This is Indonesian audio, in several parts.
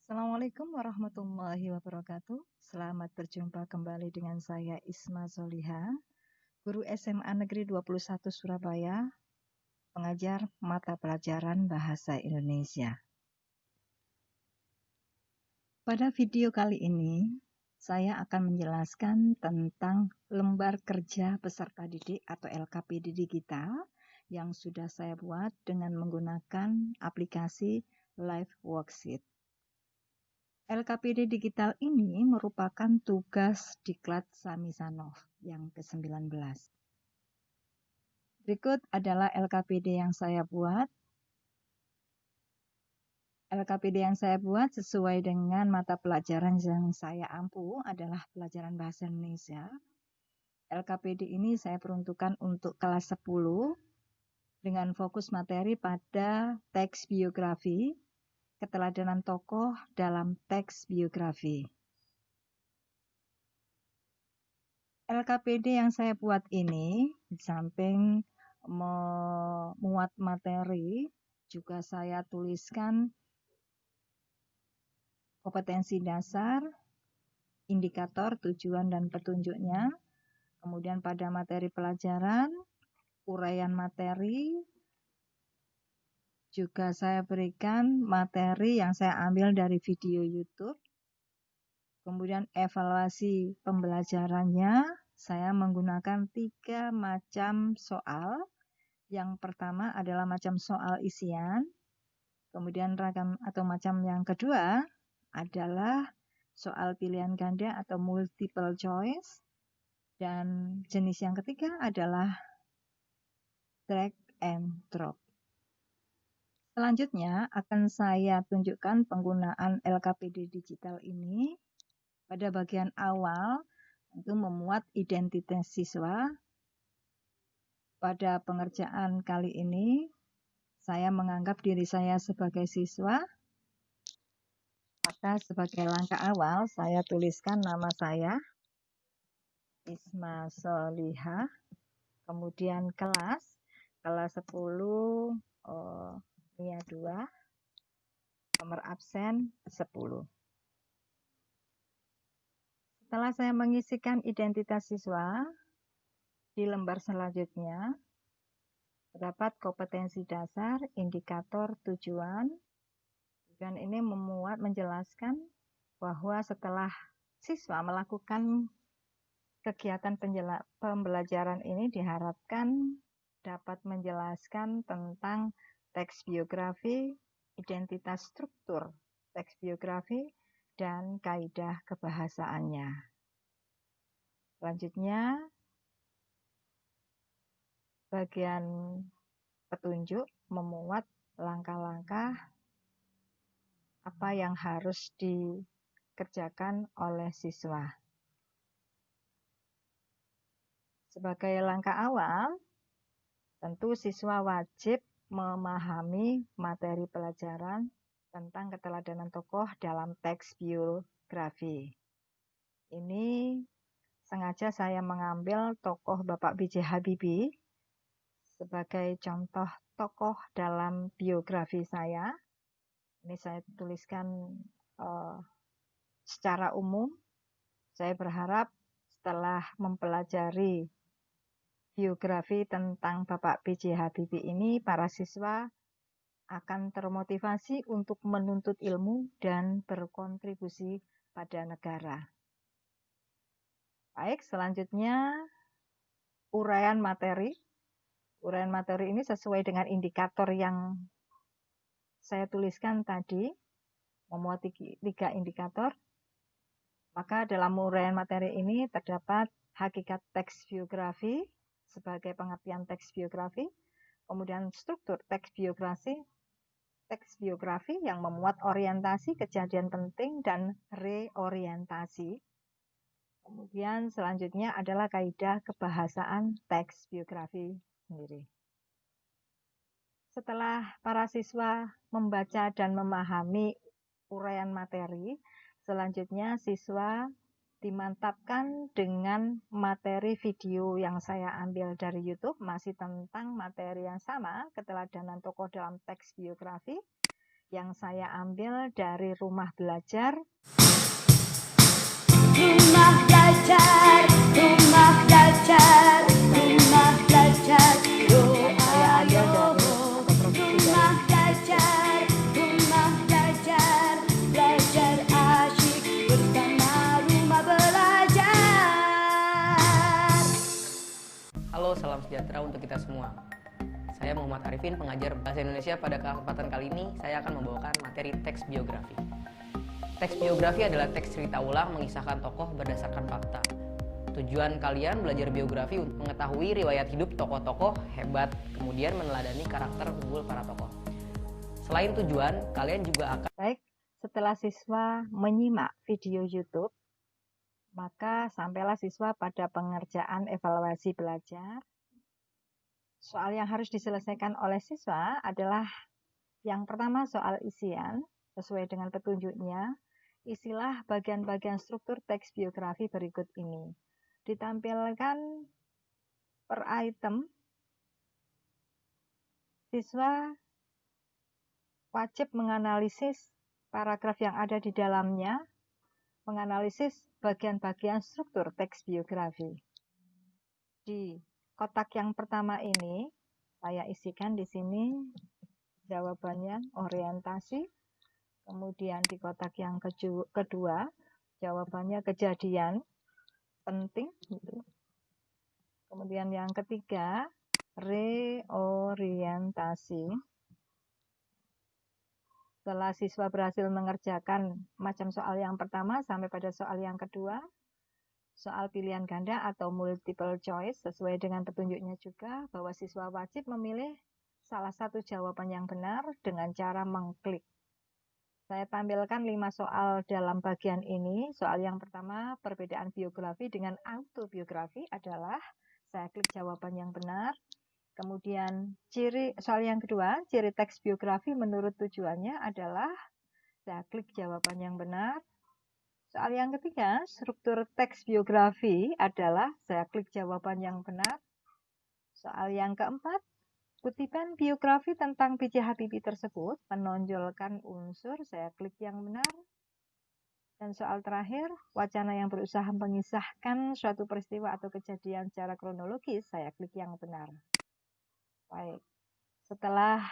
Assalamualaikum warahmatullahi wabarakatuh. Selamat berjumpa kembali dengan saya Isma Soliha, guru SMA Negeri 21 Surabaya, pengajar mata pelajaran Bahasa Indonesia. Pada video kali ini, saya akan menjelaskan tentang lembar kerja peserta didik atau LKPD digital yang sudah saya buat dengan menggunakan aplikasi Live Worksheet. LKPD digital ini merupakan tugas Diklat Samisanov yang ke-19. Berikut adalah LKPD yang saya buat. LKPD yang saya buat sesuai dengan mata pelajaran yang saya ampu adalah pelajaran Bahasa Indonesia. LKPD ini saya peruntukkan untuk kelas 10 dengan fokus materi pada teks biografi, keteladanan tokoh dalam teks biografi. LKPD yang saya buat ini, di samping memuat materi, juga saya tuliskan kompetensi dasar, indikator, tujuan, dan petunjuknya. Kemudian pada materi pelajaran, uraian materi, juga saya berikan materi yang saya ambil dari video YouTube. Kemudian evaluasi pembelajarannya, saya menggunakan 3 macam soal. Yang pertama adalah macam soal isian. Kemudian ragam atau macam yang kedua adalah soal pilihan ganda atau multiple choice. Dan jenis yang ketiga adalah drag and drop. Selanjutnya akan saya tunjukkan penggunaan LKPD digital ini. Pada bagian awal untuk memuat identitas siswa. Pada pengerjaan kali ini saya menganggap diri saya sebagai siswa. Maka sebagai langkah awal saya tuliskan nama saya Isma Soliha. Kemudian kelas 10 Mia 2, nomor absen 10. Setelah saya mengisikan identitas siswa, di lembar selanjutnya terdapat kompetensi dasar, indikator, tujuan. Dan ini menjelaskan bahwa setelah siswa melakukan kegiatan pembelajaran ini diharapkan dapat menjelaskan tentang teks biografi, identitas struktur teks biografi, dan kaidah kebahasaannya. Selanjutnya, bagian petunjuk memuat langkah-langkah apa yang harus dikerjakan oleh siswa. Sebagai langkah awal, tentu siswa wajib memahami materi pelajaran tentang keteladanan tokoh dalam teks biografi. Ini sengaja saya mengambil tokoh Bapak B.J. Habibie sebagai contoh tokoh dalam biografi saya. Ini saya tuliskan secara umum. Saya berharap setelah mempelajari biografi tentang Bapak B.J. Habibie ini, para siswa akan termotivasi untuk menuntut ilmu dan berkontribusi pada negara. Baik, selanjutnya uraian materi. Uraian materi ini sesuai dengan indikator yang saya tuliskan tadi, memuat 3 indikator. Maka dalam uraian materi ini terdapat hakikat teks biografi sebagai pengertian teks biografi, kemudian struktur teks biografi yang memuat orientasi, kejadian penting, dan reorientasi. Kemudian selanjutnya adalah kaidah kebahasaan teks biografi sendiri. Setelah para siswa membaca dan memahami uraian materi, selanjutnya siswa dimantapkan dengan materi video yang saya ambil dari YouTube, masih tentang materi yang sama, keteladanan tokoh dalam teks biografi. yang saya ambil dari Rumah Belajar. Rumah belajar, rumah belajar, rumah belajar. Yang saya ambil dari Rumah belajar, rumah belajar, belajar asyik bersama rumah belajar. Halo, salam sejahtera untuk kita semua. Saya Muhammad Arifin, pengajar Bahasa Indonesia. Pada kesempatan kali ini, saya akan membawakan materi teks biografi. Teks biografi adalah teks cerita ulang mengisahkan tokoh berdasarkan fakta. Tujuan kalian belajar biografi untuk mengetahui riwayat hidup tokoh-tokoh hebat, kemudian meneladani karakter unggul para tokoh. Selain tujuan, kalian juga akan... Baik, setelah siswa menyimak video YouTube, maka sampailah siswa pada pengerjaan evaluasi belajar. Soal yang harus diselesaikan oleh siswa adalah yang pertama soal isian, sesuai dengan petunjuknya. Isilah bagian-bagian struktur teks biografi berikut ini. Ditampilkan per item, siswa wajib menganalisis paragraf yang ada di dalamnya, menganalisis bagian-bagian struktur teks biografi. Di kotak yang pertama ini, saya isikan di sini jawabannya orientasi. Kemudian di kotak yang kedua, jawabannya kejadian penting. Kemudian yang ketiga, reorientasi. Setelah siswa berhasil mengerjakan macam soal yang pertama sampai pada soal yang kedua, soal pilihan ganda atau multiple choice, sesuai dengan petunjuknya juga bahwa siswa wajib memilih salah satu jawaban yang benar dengan cara mengklik. Saya tampilkan 5 soal dalam bagian ini. Soal yang pertama, perbedaan biografi dengan autobiografi adalah saya klik jawaban yang benar. Kemudian soal yang kedua, ciri teks biografi menurut tujuannya adalah saya klik jawaban yang benar. Soal yang ketiga, struktur teks biografi adalah saya klik jawaban yang benar. Soal yang keempat, kutipan biografi tentang B.J. Habibie tersebut menonjolkan unsur, saya klik yang benar. Dan soal terakhir, wacana yang berusaha mengisahkan suatu peristiwa atau kejadian secara kronologis, saya klik yang benar. Baik, setelah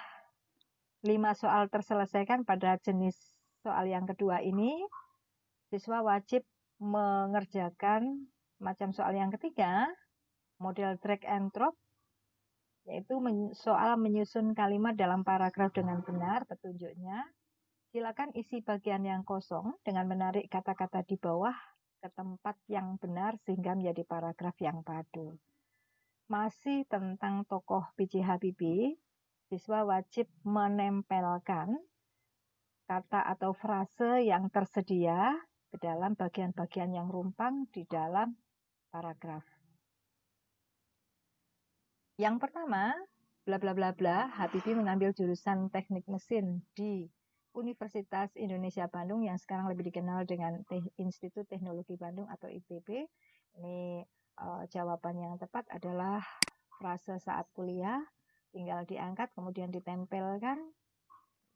5 soal terselesaikan pada jenis soal yang kedua ini, siswa wajib mengerjakan macam soal yang ketiga, model drag and drop, yaitu soal menyusun kalimat dalam paragraf dengan benar petunjuknya. Silakan isi bagian yang kosong dengan menarik kata-kata di bawah ke tempat yang benar sehingga menjadi paragraf yang padu. Masih tentang tokoh B.J. Habibie, siswa wajib menempelkan kata atau frase yang tersedia ke dalam bagian-bagian yang rumpang di dalam paragraf. Yang pertama, bla bla bla bla, Habibie mengambil jurusan teknik mesin di Universitas Indonesia Bandung yang sekarang lebih dikenal dengan Institut Teknologi Bandung atau ITB. Ini jawaban yang tepat adalah frase saat kuliah, tinggal diangkat kemudian ditempelkan.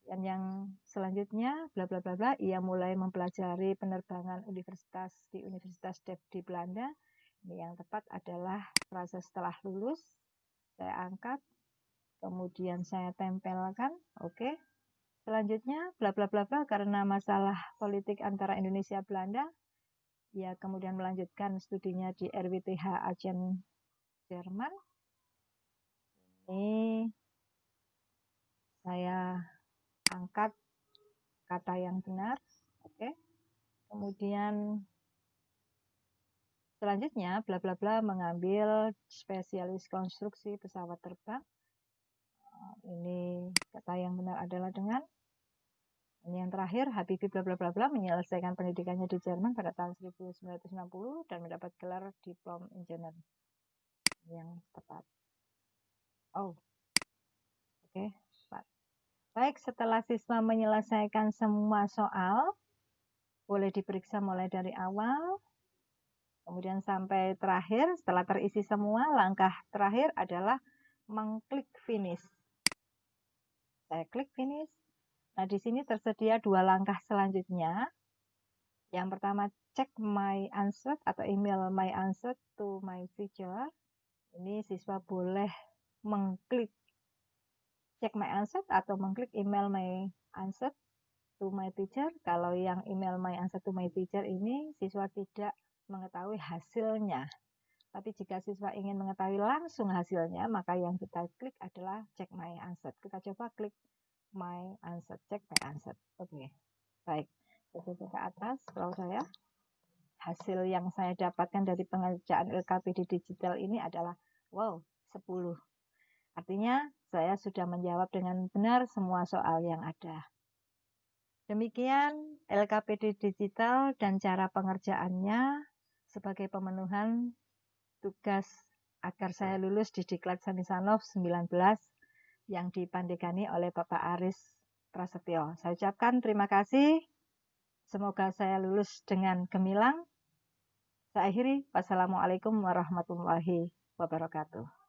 Dan yang selanjutnya, bla bla bla bla, ia mulai mempelajari penerbangan di Universitas Delft di Belanda. Ini yang tepat adalah frase setelah lulus. Saya angkat, kemudian saya tempelkan, oke. Selanjutnya, bla bla bla bla, karena masalah politik antara Indonesia Belanda, ia kemudian melanjutkan studinya di RWTH Aachen, Jerman. Ini saya angkat kata yang benar, oke. Kemudian selanjutnya, bla bla bla mengambil spesialis konstruksi pesawat terbang. Ini kata yang benar adalah dengan. Yang terakhir, Habibie bla bla bla bla menyelesaikan pendidikannya di Jerman pada tahun 1960 dan mendapat gelar diplom engineer. Yang tepat. Oh, oke, tepat. Baik, setelah siswa menyelesaikan semua soal, boleh diperiksa mulai dari awal, kemudian sampai terakhir. Setelah terisi semua, langkah terakhir adalah mengklik finish. Saya klik finish. Nah, di sini tersedia 2 langkah selanjutnya. Yang pertama, cek my answer atau email my answer to my teacher. Ini siswa boleh mengklik cek my answer atau mengklik email my answer to my teacher. Kalau yang email my answer to my teacher ini siswa tidak mengetahui hasilnya. Tapi jika siswa ingin mengetahui langsung hasilnya, maka yang kita klik adalah cek my answer. Kita coba klik my answer, cek my answer. Oke, baik. Saya ke atas, kalau saya hasil yang saya dapatkan dari pengerjaan LKPD digital ini adalah wow, 10. Artinya saya sudah menjawab dengan benar semua soal yang ada. Demikian LKPD digital dan cara pengerjaannya sebagai pemenuhan tugas agar saya lulus di Diklat Sanisanov 19 yang dipandegani oleh Bapak Aris Prasetyo. Saya ucapkan terima kasih. Semoga saya lulus dengan gemilang. Saya akhiri. Wassalamualaikum warahmatullahi wabarakatuh.